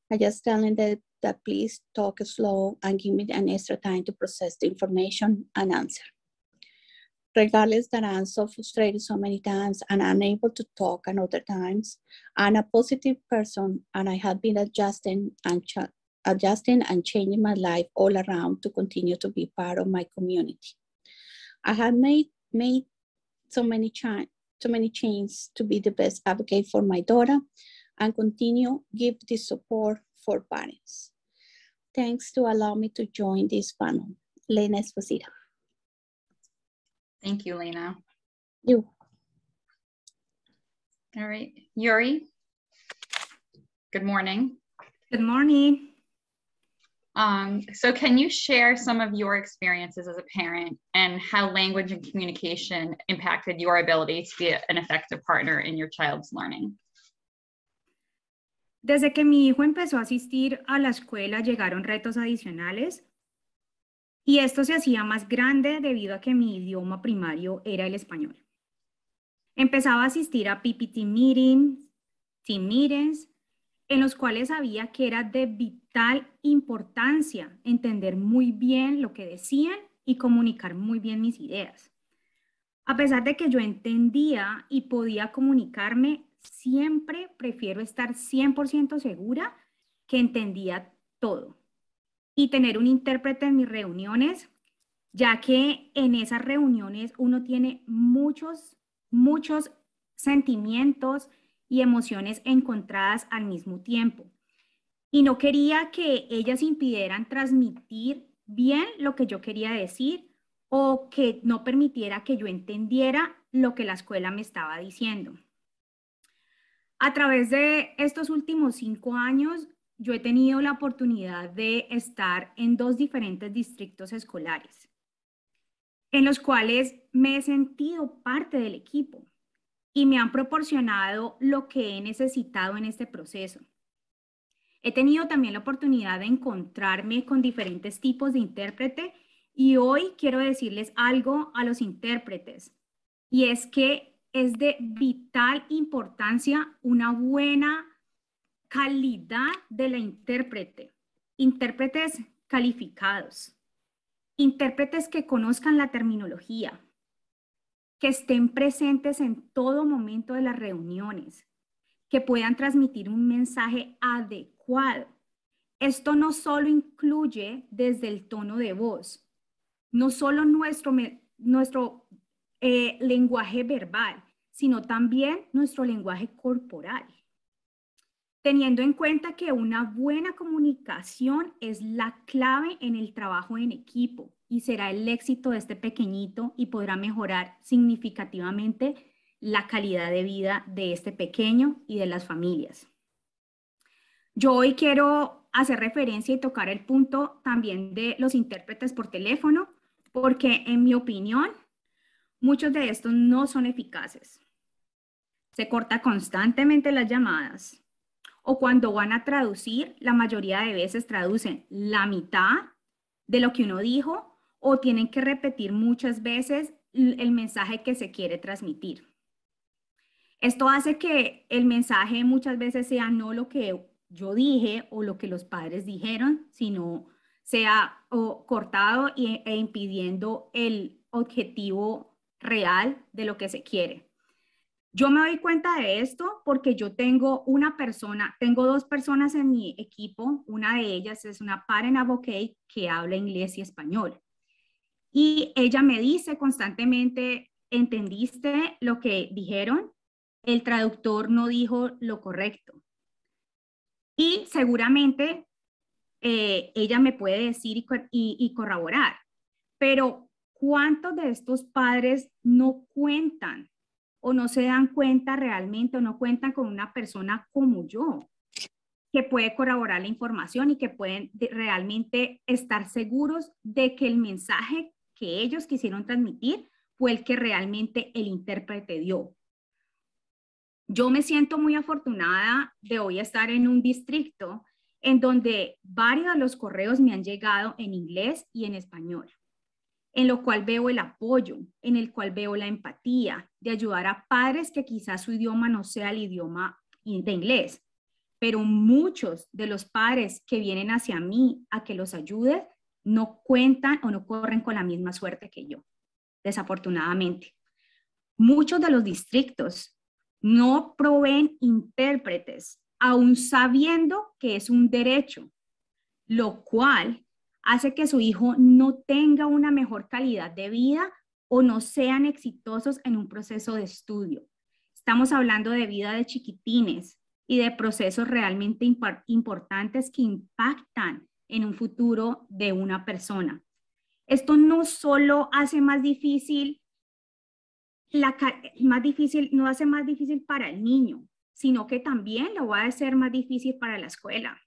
I just tell them that please talk slow and give me an extra time to process the information and answer. Regardless that I'm so frustrated so many times and unable to talk and other times, I'm a positive person and I have been adjusting and changing my life all around to continue to be part of my community. I have made so many changes to be the best advocate for my daughter and continue give this support for parents. Thanks to allow me to join this panel. Lena Esposito. Thank you, Lena. You. All right, Yuri. Good morning. Good morning. So can you share some of your experiences as a parent and how language and communication impacted your ability to be an effective partner in your child's learning? Desde que mi hijo empezó a asistir a la escuela, llegaron retos adicionales y esto se hacía más grande debido a que mi idioma primario era el español. Empezaba a asistir a PPT meetings, team meetings, en los cuales sabía que era de vital importancia entender muy bien lo que decían y comunicar muy bien mis ideas. A pesar de que yo entendía y podía comunicarme, siempre prefiero estar 100% segura que entendía todo y tener un intérprete en mis reuniones, ya que en esas reuniones uno tiene muchos sentimientos y emociones encontradas al mismo tiempo. Y no quería que ellas impidieran transmitir bien lo que yo quería decir o que no permitiera que yo entendiera lo que la escuela me estaba diciendo. A través de estos últimos 5 años, yo he tenido la oportunidad de estar en 2 diferentes distritos escolares, en los cuales me he sentido parte del equipo y me han proporcionado lo que he necesitado en este proceso. He tenido también la oportunidad de encontrarme con diferentes tipos de intérprete y hoy quiero decirles algo a los intérpretes, y es que es de vital importancia una buena calidad de la intérprete. Intérpretes calificados, intérpretes que conozcan la terminología, que estén presentes en todo momento de las reuniones, que puedan transmitir un mensaje adecuado. Esto no solo incluye desde el tono de voz, no solo nuestro lenguaje verbal, sino también nuestro lenguaje corporal. Teniendo en cuenta que una buena comunicación es la clave en el trabajo en equipo y será el éxito de este pequeñito y podrá mejorar significativamente la calidad de vida de este pequeño y de las familias. Yo hoy quiero hacer referencia y tocar el punto también de los intérpretes por teléfono, porque en mi opinión, muchos de estos no son eficaces. Se corta constantemente las llamadas. O cuando van a traducir, la mayoría de veces traducen la mitad de lo que uno dijo o tienen que repetir muchas veces el mensaje que se quiere transmitir. Esto hace que el mensaje muchas veces sea no lo que yo dije o lo que los padres dijeron, sino sea cortado e impidiendo el objetivo real de lo que se quiere. Yo me doy cuenta de esto porque yo tengo tengo 2 personas en mi equipo. Una de ellas es una Parent Advocate que habla inglés y español. Y ella me dice constantemente, ¿entendiste lo que dijeron? El traductor no dijo lo correcto. Y seguramente ella me puede decir y corroborar. Pero ¿cuántos de estos padres no cuentan o no se dan cuenta realmente o no cuentan con una persona como yo que puede corroborar la información y que pueden realmente estar seguros de que el mensaje que ellos quisieron transmitir fue el que realmente el intérprete dio? Yo me siento muy afortunada de hoy estar en un distrito en donde varios de los correos me han llegado en inglés y en español, en lo cual veo el apoyo, en el cual veo la empatía de ayudar a padres que quizás su idioma no sea el idioma de inglés, pero muchos de los padres que vienen hacia mí a que los ayude no cuentan o no corren con la misma suerte que yo. desafortunadamente. Muchos de los distritos no proveen intérpretes, aun sabiendo que es un derecho, lo cual hace que su hijo no tenga una mejor calidad de vida o no sean exitosos en un proceso de estudio. Estamos hablando de vida de chiquitines y de procesos realmente importantes que impactan en un futuro de una persona. Esto no solo hace más difícil, no hace más difícil para el niño, sino que también lo va a hacer más difícil para la escuela.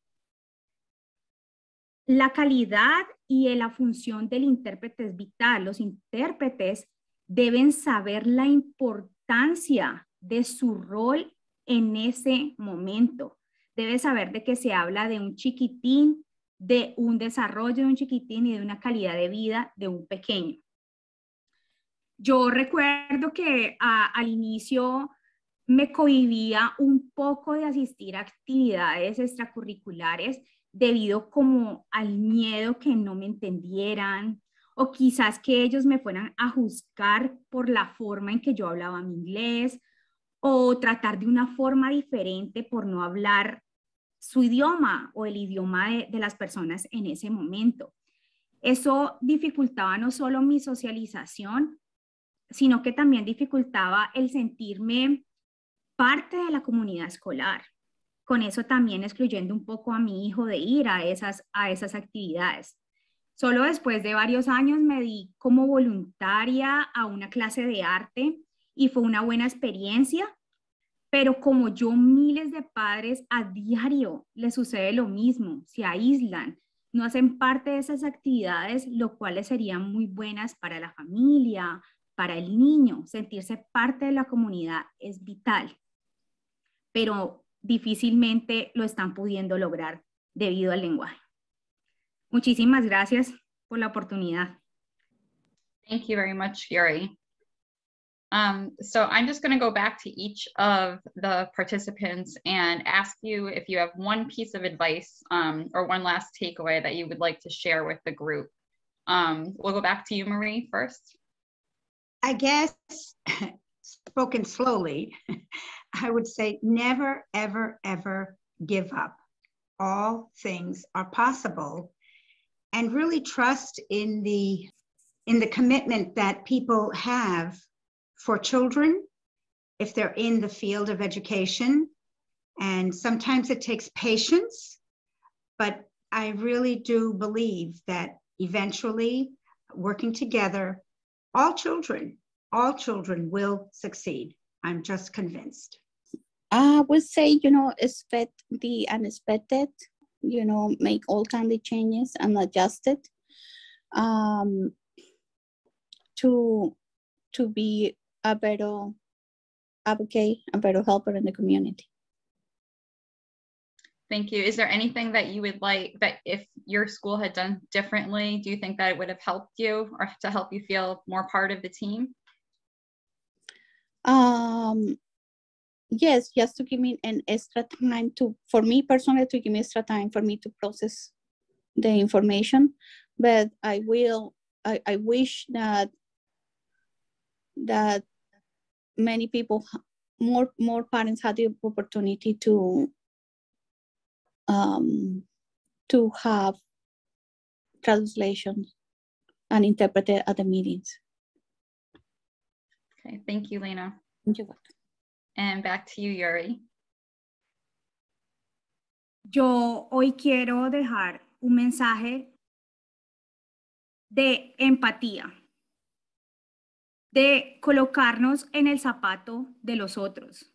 La calidad y la función del intérprete es vital. Los intérpretes deben saber la importancia de su rol en ese momento. Debe saber de que se habla de un chiquitín, de un desarrollo de un chiquitín y de una calidad de vida de un pequeño. Yo recuerdo que al inicio me cohibía un poco de asistir a actividades extracurriculares debido como al miedo que no me entendieran o quizás que ellos me fueran a juzgar por la forma en que yo hablaba mi inglés o tratar de una forma diferente por no hablar su idioma o el idioma de las personas en ese momento. Eso dificultaba no solo mi socialización, sino que también dificultaba el sentirme parte de la comunidad escolar. Con eso también excluyendo un poco a mi hijo de ir a esas actividades. Solo después de varios años me di como voluntaria a una clase de arte y fue una buena experiencia, pero como yo, miles de padres a diario les sucede lo mismo, se aíslan, no hacen parte de esas actividades, lo cual serían muy buenas para la familia, para el niño. Sentirse parte de la comunidad es vital, pero difícilmente lo están pudiendo lograr debido al lenguaje. Muchísimas gracias por la oportunidad. Thank you very much, Yuri. So I'm just going to go back to each of the participants and ask you if you have one piece of advice or one last takeaway that you would like to share with the group. We'll go back to you, Marie, first. I guess, spoken slowly, I would say never, ever, ever give up. All things are possible, and really trust in the commitment that people have for children if they're in the field of education. And sometimes it takes patience, but I really do believe that eventually, working together, all children will succeed. I'm just convinced. I would say, expect the unexpected, make all kinds of changes and adjust it to be a better advocate, a better helper in the community. Thank you. Is there anything that you would like that if your school had done differently, do you think that it would have helped you or to help you feel more part of the team? Yes, just to give me an extra time for me personally, to give me extra time for me to process the information. But I wish that many people, more parents had the opportunity to have translation and interpreted at the meetings. Okay, thank you, Lena. You're welcome. And back to you, Yuri. Yo hoy quiero dejar un mensaje de empatía, de colocarnos en el zapato de los otros.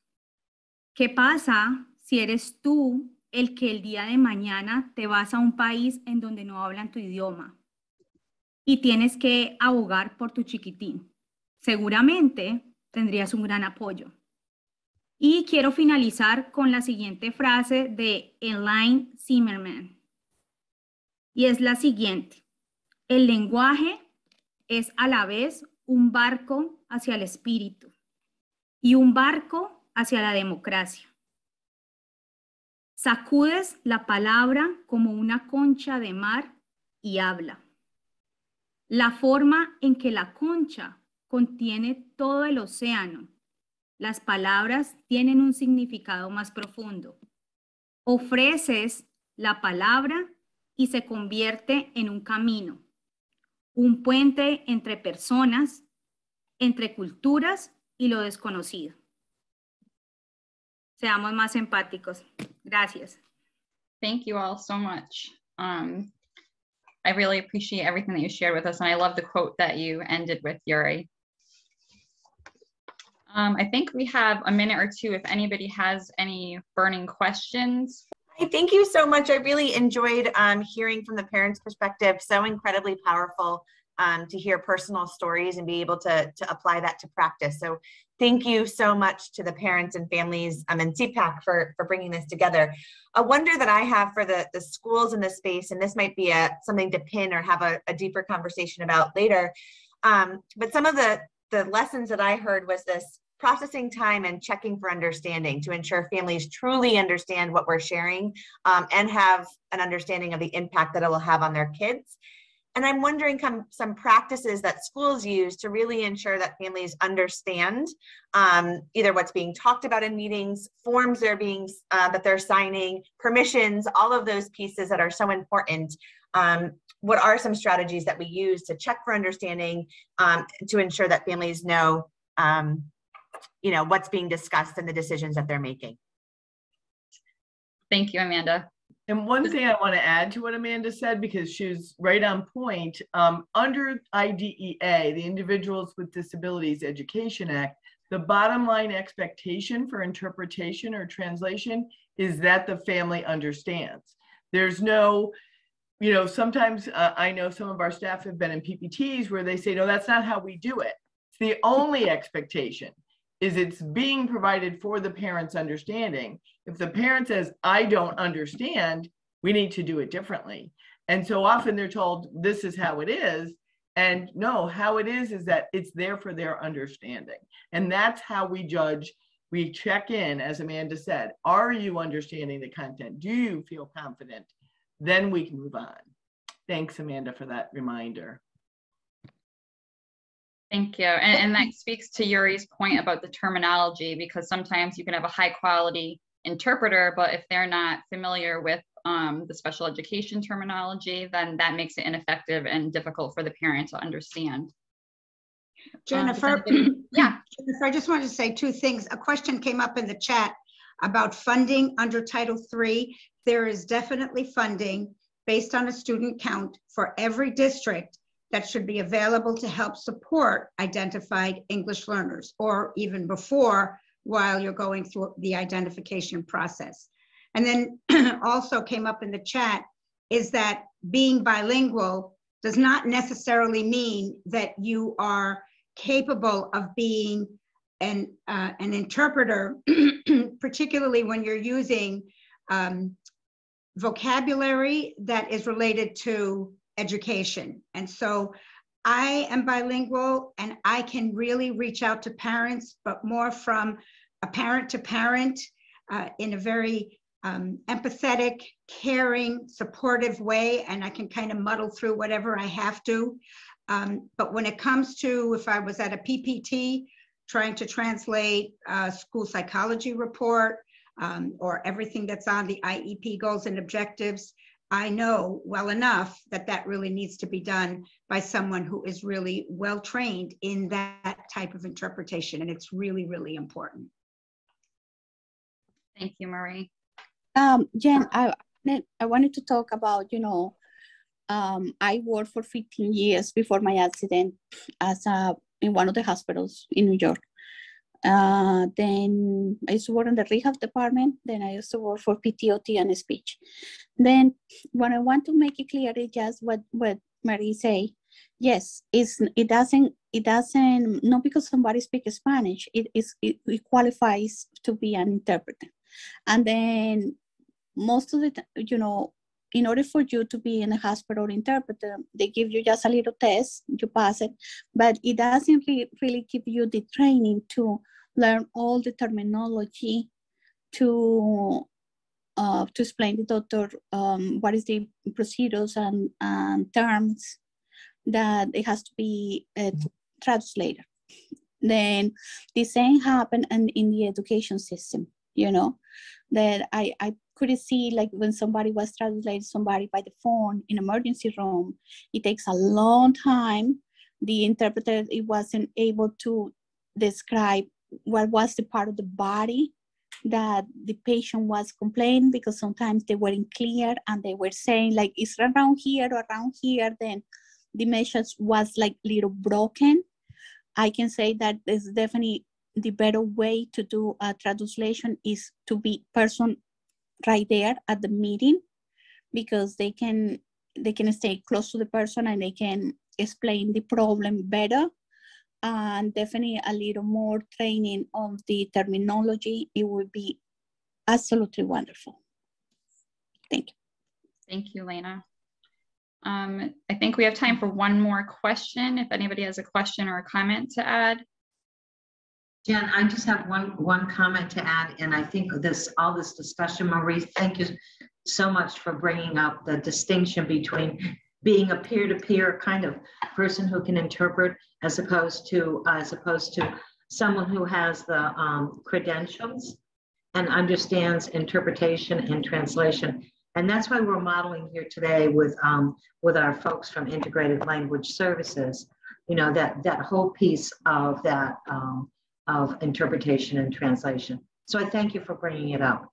¿Qué pasa si eres tú el que el día de mañana te vas a un país en donde no hablan tu idioma y tienes que abogar por tu chiquitín? Seguramente tendrías un gran apoyo. Y quiero finalizar con la siguiente frase de Elaine Zimmerman. Y es la siguiente: el lenguaje es a la vez un barco hacia el espíritu y un barco hacia la democracia. Sacudes la palabra como una concha de mar y habla. La forma en que la concha contiene todo el océano. Las palabras tienen un significado más profundo. Ofreces la palabra y se convierte en un camino, un puente entre personas, entre culturas y lo desconocido. Seamos más empáticos. Gracias. Thank you all so much. I really appreciate everything that you shared with us, and I love the quote that you ended with, Yuri. I think we have a minute or two if anybody has any burning questions. Thank you so much. I really enjoyed hearing from the parents' perspective. So incredibly powerful to hear personal stories and be able to apply that to practice. So thank you so much to the parents and families and CPAC for bringing this together. A wonder that I have for the schools in this space, and this might be something to pin or have a deeper conversation about later, but some of the lessons that I heard was this processing time and checking for understanding to ensure families truly understand what we're sharing and have an understanding of the impact that it will have on their kids. And I'm wondering some practices that schools use to really ensure that families understand either what's being talked about in meetings, forms that they're signing, permissions, all of those pieces that are so important. What are some strategies that we use to check for understanding to ensure that families know what's being discussed and the decisions that they're making? Thank you, Amanda. And one thing I want to add to what Amanda said, because she was right on point, under IDEA, the Individuals with Disabilities Education Act, the bottom line expectation for interpretation or translation is that the family understands. There's no, sometimes I know some of our staff have been in PPTs where they say, no, that's not how we do it. It's the only expectation is it's being provided for the parent's understanding. If the parent says, I don't understand, we need to do it differently. And so often they're told, this is how it is. And no, how it is that it's there for their understanding. And that's how we judge. We check in, as Amanda said, are you understanding the content? Do you feel confident? Then we can move on. Thanks, Amanda, for that reminder. Thank you. And that speaks to Yuri's point about the terminology, because sometimes you can have a high quality interpreter, but if they're not familiar with the special education terminology, then that makes it ineffective and difficult for the parent to understand. Jennifer, yeah. Jennifer, I just wanted to say two things. A question came up in the chat about funding under Title III. There is definitely funding based on a student count for every district that should be available to help support identified English learners, or even before, while you're going through the identification process. And then also came up in the chat is that being bilingual does not necessarily mean that you are capable of being an interpreter, particularly when you're using vocabulary that is related to education. And so I am bilingual and I can really reach out to parents, but more from a parent to parent in a very empathetic, caring, supportive way. And I can kind of muddle through whatever I have to. But when it comes to, if I was at a PPT trying to translate a school psychology report or everything that's on the IEP goals and objectives, I know well enough that that really needs to be done by someone who is really well trained in that type of interpretation. And it's really, really important. Thank you, Marie. Jen, I wanted to talk about, I worked for 15 years before my accident in one of the hospitals in New York. Then I used to work in the rehab department. Then I used to work for PTOT and speech. Then what I want to make it clear is just what Marie say. Yes, it doesn't, not because somebody speaks Spanish, it qualifies to be an interpreter. And then most of the time, in order for you to be in a hospital interpreter, they give you just a little test, you pass it, but it doesn't really give you the training to learn all the terminology to explain to the doctor what is the procedures and terms that it has to be translated. Then the same happened in the education system, you know, that I could see, like when somebody was translating somebody by the phone in emergency room, it takes a long time. The interpreter, it wasn't able to describe what was the part of the body that the patient was complaining, because sometimes they weren't clear and they were saying like, it's around here or around here. Then the message was like little broken. I can say that is definitely the better way to do a translation is to be person right there at the meeting, because they can stay close to the person and they can explain the problem better. And definitely a little more training of the terminology, it would be absolutely wonderful. Thank you. Thank you, Lena. I think we have time for one more question. If anybody has a question or a comment to add. Jen, I just have one comment to add, and I think all this discussion, Marie, thank you so much for bringing up the distinction between being a peer-to-peer kind of person who can interpret, as opposed to someone who has the credentials and understands interpretation and translation. And that's why we're modeling here today with our folks from Integrated Language Services, you know, that whole piece of that of interpretation and translation. So I thank you for bringing it up.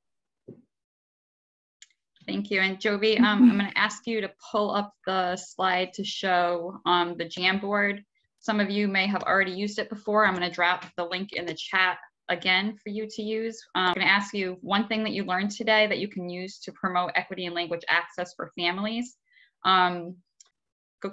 Thank you. And Jovi, I'm going to ask you to pull up the slide to show the Jamboard. Some of you may have already used it before. I'm going to drop the link in the chat again for you to use. I'm going to ask you one thing that you learned today that you can use to promote equity and language access for families.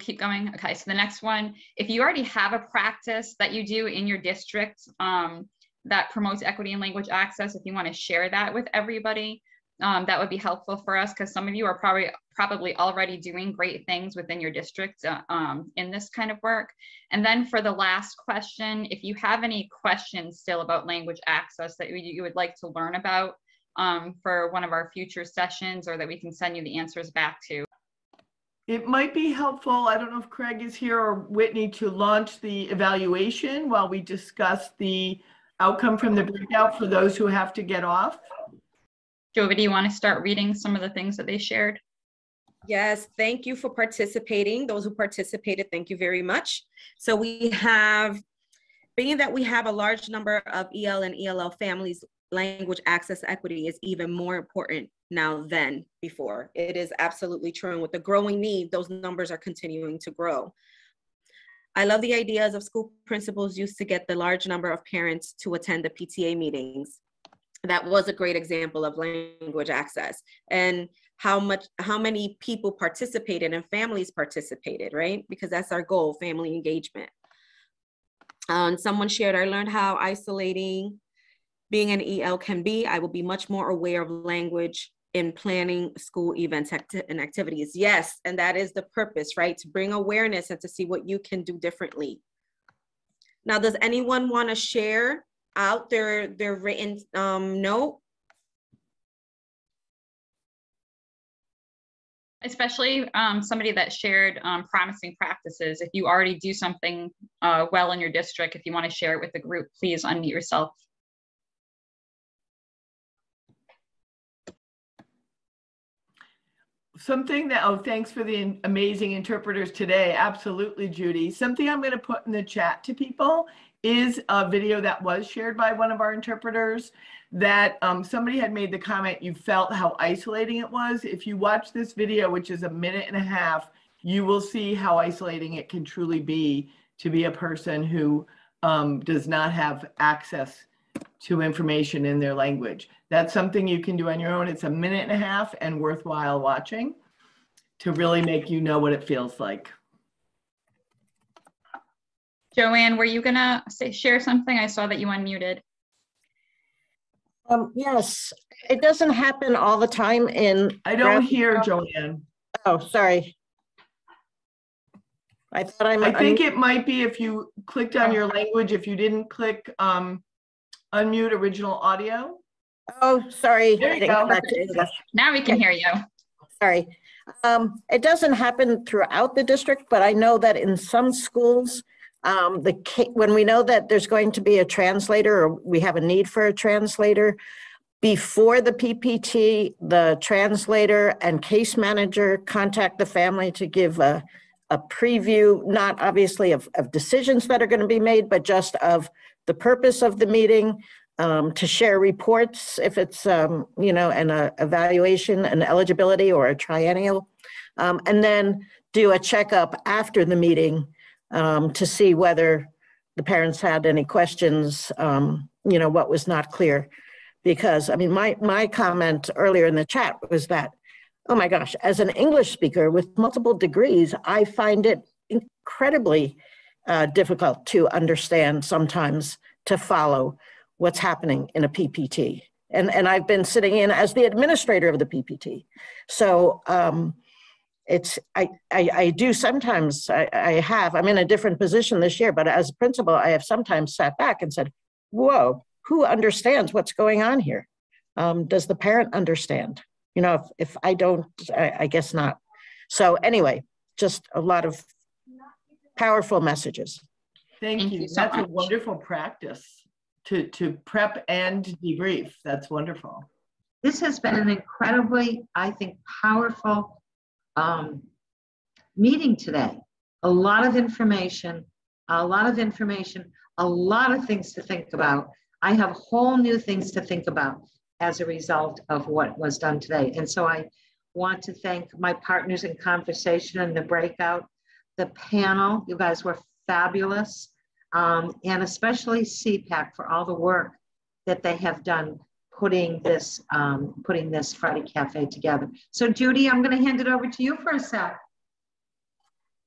Keep going. Okay, so the next one, if you already have a practice that you do in your district that promotes equity and language access, if you want to share that with everybody, that would be helpful for us, because some of you are probably already doing great things within your district in this kind of work. And then for the last question, if you have any questions still about language access that you would like to learn about for one of our future sessions, or that we can send you the answers back to. It might be helpful, I don't know if Craig is here or Whitney, to launch the evaluation while we discuss the outcome from the breakout for those who have to get off. Jovi, do you want to start reading some of the things that they shared? Yes, thank you for participating. Those who participated, thank you very much. So we have, being that we have a large number of EL and ELL families, language access equity is even more important now than before. It is absolutely true. And with the growing need, those numbers are continuing to grow. I love the ideas of school principals used to get the large number of parents to attend the PTA meetings. That was a great example of language access, and how many people participated and families participated, right? Because that's our goal, family engagement. Someone shared, I learned how isolating being an EL can be. I will be much more aware of language in planning school events and activities. Yes, and that is the purpose, right? To bring awareness and to see what you can do differently. Now, does anyone want to share out their written note? Especially somebody that shared promising practices. If you already do something well in your district, if you want to share it with the group, please unmute yourself. Something that, oh, thanks for the amazing interpreters today. Absolutely, Judy. Something I'm going to put in the chat to people is a video that was shared by one of our interpreters that somebody had made the comment, you felt how isolating it was. If you watch this video, which is 1.5 minutes, you will see how isolating it can truly be to be a person who does not have access to information in their language. That's something you can do on your own. It's 1.5 minutes and worthwhile watching to really make you know what it feels like. Joanne, were you gonna share something? I saw that you unmuted. Yes, it doesn't happen all the time in. I don't hear Joanne. Oh, sorry. I thought I think it might be if you clicked on your language, if you didn't click unmute original audio. Oh, sorry. There you go. Now we can hear you. Sorry. It doesn't happen throughout the district, but I know that in some schools, When we know that there's going to be a translator or we have a need for a translator, before the PPT, the translator and case manager contact the family to give a preview, not obviously of decisions that are going to be made, but just of the purpose of the meeting, to share reports if it's, an evaluation, an eligibility or a triennial, and then do a checkup after the meeting to see whether the parents had any questions, what was not clear. Because, I mean, my comment earlier in the chat was that, oh my gosh, as an English speaker with multiple degrees, I find it incredibly difficult to understand sometimes, to follow what's happening in a PPT. And I've been sitting in as the administrator of the PPT. So I do sometimes, I'm in a different position this year, but as a principal, I have sometimes sat back and said, whoa, who understands what's going on here? Does the parent understand? If I don't, I guess not. So anyway, just a lot of powerful messages. Thank you. That's a wonderful practice to prep and debrief. That's wonderful. This has been an incredibly, I think, powerful meeting today. A lot of information, a lot of things to think about. I have whole new things to think about as a result of what was done today. And so I want to thank my partners in conversation and the breakout, the panel. You guys were fabulous. And especially CPAC for all the work that they have done putting this Friday Cafe together. So Judy, I'm going to hand it over to you for a sec.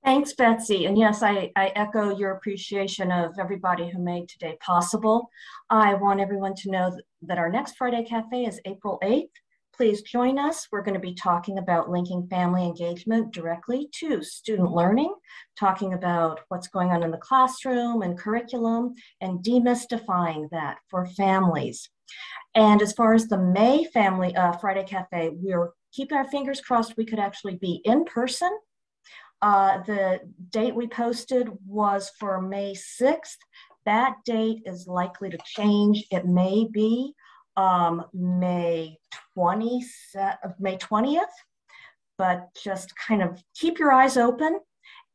Thanks, Betsy. And yes, I echo your appreciation of everybody who made today possible. I want everyone to know that our next Friday Cafe is April 8th. Please join us. We're going to be talking about linking family engagement directly to student learning, talking about what's going on in the classroom and curriculum, and demystifying that for families. And as far as the May family Friday Cafe, we're keeping our fingers crossed we could actually be in person. The date we posted was for May 6th. That date is likely to change. It may be May 20th, but just kind of keep your eyes open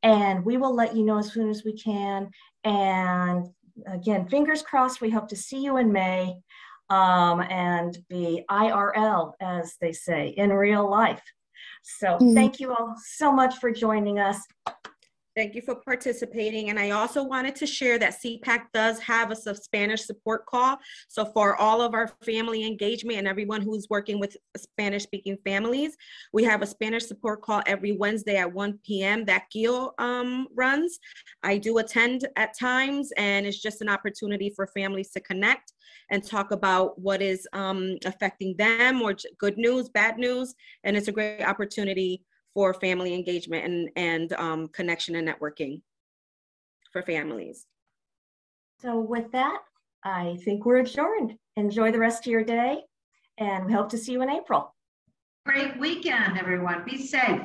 and we will let you know as soon as we can. And again, fingers crossed, we hope to see you in May and be IRL, as they say, in real life. So thank you all so much for joining us. Thank you for participating. And I also wanted to share that CPAC does have a Spanish support call. So for all of our family engagement and everyone who's working with Spanish speaking families, we have a Spanish support call every Wednesday at 1 p.m. that Gil runs. I do attend at times, and it's just an opportunity for families to connect and talk about what is affecting them, or good news, bad news. And it's a great opportunity for family engagement and connection and networking for families. So with that, I think we're adjourned. Enjoy the rest of your day, and we hope to see you in April. Great weekend, everyone. Be safe.